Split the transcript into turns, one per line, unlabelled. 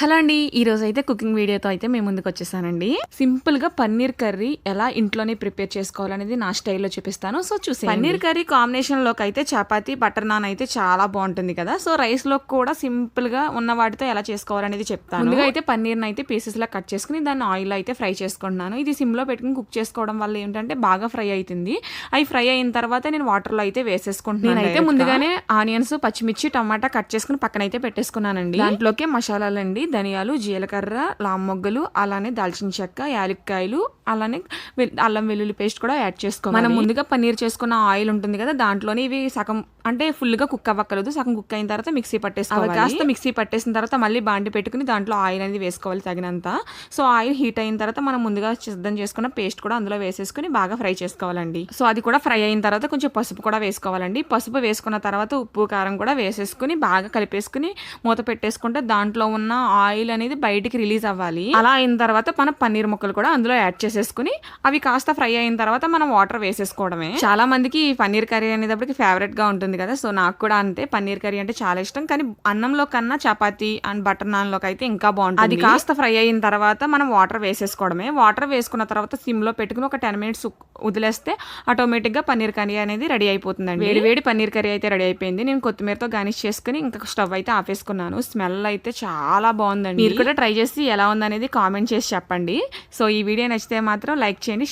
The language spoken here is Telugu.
హలో అండి, ఈరోజు అయితే కుకింగ్ వీడియోతో అయితే మేము ముందుకు వచ్చేసానండి. సింపుల్గా పన్నీర్ కర్రీ ఎలా ఇంట్లోనే ప్రిపేర్ చేసుకోవాలనేది నా స్టైల్లో చూపిస్తాను. సో చూసి పన్నీర్ కర్రీ కాంబినేషన్లోకి అయితే చపాతీ బటర్ నాన్ అయితే చాలా బాగుంటుంది కదా. సో రైస్లో కూడా సింపుల్గా ఉన్న వాటితో ఎలా చేసుకోవాలనేది చెప్తాను. ముందుగా అయితే పన్నీర్ని అయితే పీసెస్లా కట్ చేసుకుని దాన్ని ఆయిల్ అయితే ఫ్రై చేసుకుంటున్నాను. ఇది సిమ్లో పెట్టుకుని కుక్ చేసుకోవడం వల్ల ఏంటంటే బాగా ఫ్రై అవుతుంది. అవి ఫ్రై అయిన తర్వాత నేను వాటర్లో అయితే వేసేసుకుంటున్నాను. నేనైతే ముందుగానే ఆనియన్స్, పచ్చిమిర్చి, టమాటా కట్ చేసుకుని పక్కన అయితే పెట్టేసుకున్నానండి. దాంట్లోకి మసాలాలండి, ధనియాలు, జీలకర్ర, లామ్మొగ్గలు, అలానే దాల్చిన చెక్క, యాలక్కాయలు, అలానే అల్లం వెల్లుల్లి పేస్ట్ కూడా యాడ్ చేసుకోవాలి. మనం ముందుగా పన్నీర్ చేసుకున్న ఆయిల్ ఉంటుంది కదా, దాంట్లోనే ఇవి సగం అంటే ఫుల్గా కుక్ అవ్వక్కర్లేదు, సగం కుక్ అయిన తర్వాత మిక్సీ పట్టేసుకోవాలి. కాస్త మిక్సీ పట్టేసిన తర్వాత మళ్ళీ బాండి పెట్టుకుని దాంట్లో ఆయిల్ అనేది వేసుకోవాలి తగినంత. సో ఆయిల్ హీట్ అయిన తర్వాత మనం ముందుగా సిద్ధం చేసుకున్న పేస్ట్ కూడా అందులో వేసేసుకుని బాగా ఫ్రై చేసుకోవాలండి. సో అది కూడా ఫ్రై అయిన తర్వాత కొంచెం పసుపు కూడా వేసుకోవాలండి. పసుపు వేసుకున్న తర్వాత ఉప్పు, కారం కూడా వేసేసుకుని బాగా కలిపేసుకుని మూత పెట్టేసుకుంటే దాంట్లో ఉన్న ఆయిల్ అనేది బయటికి రిలీజ్ అవ్వాలి. అలా అయిన తర్వాత మనం పన్నీర్ ముక్కలు కూడా అందులో యాడ్ చేసేసుకుని అవి కాస్త ఫ్రై అయిన తర్వాత మనం వాటర్ వేసేసుకోవడమే. చాలా మందికి పన్నీర్ కర్రీ అనేటప్పటికి ఫేవరెట్ గా ఉంటుంది కదా. సో నాకు కూడా అంతే, పన్నీర్ కర్రీ అంటే చాలా ఇష్టం. కానీ అన్నంలో కన్నా చపాతీ అండ్ బటర్ నాన్ లోకి అయితే ఇంకా బాగుంటుంది. అది కాస్త ఫ్రై అయిన తర్వాత మనం వాటర్ వేసేసుకోవడమే. వాటర్ వేసుకున్న తర్వాత సిమ్ లో పెట్టుకుని ఒక 10 minutes వదిలేస్తే ఆటోమేటిక్ గా పన్నీర్ కర్రీ అనేది రెడీ అయిపోతుందండి. వేడి వేడి పన్నీర్ కర్రీ అయితే రెడీ అయిపోయింది. నేను కొత్తిమీరతో గార్నిష్ చేసుకుని ఇంకా స్టవ్ అయితే ఆపేసుకున్నాను. స్మెల్ అయితే చాలా బాగుందండి. మీరు కూడా ట్రై చేసి ఎలా ఉందనేది కామెంట్ చేసి చెప్పండి. సో ఈ వీడియో నచ్చితే మాత్రం లైక్ చేయండి.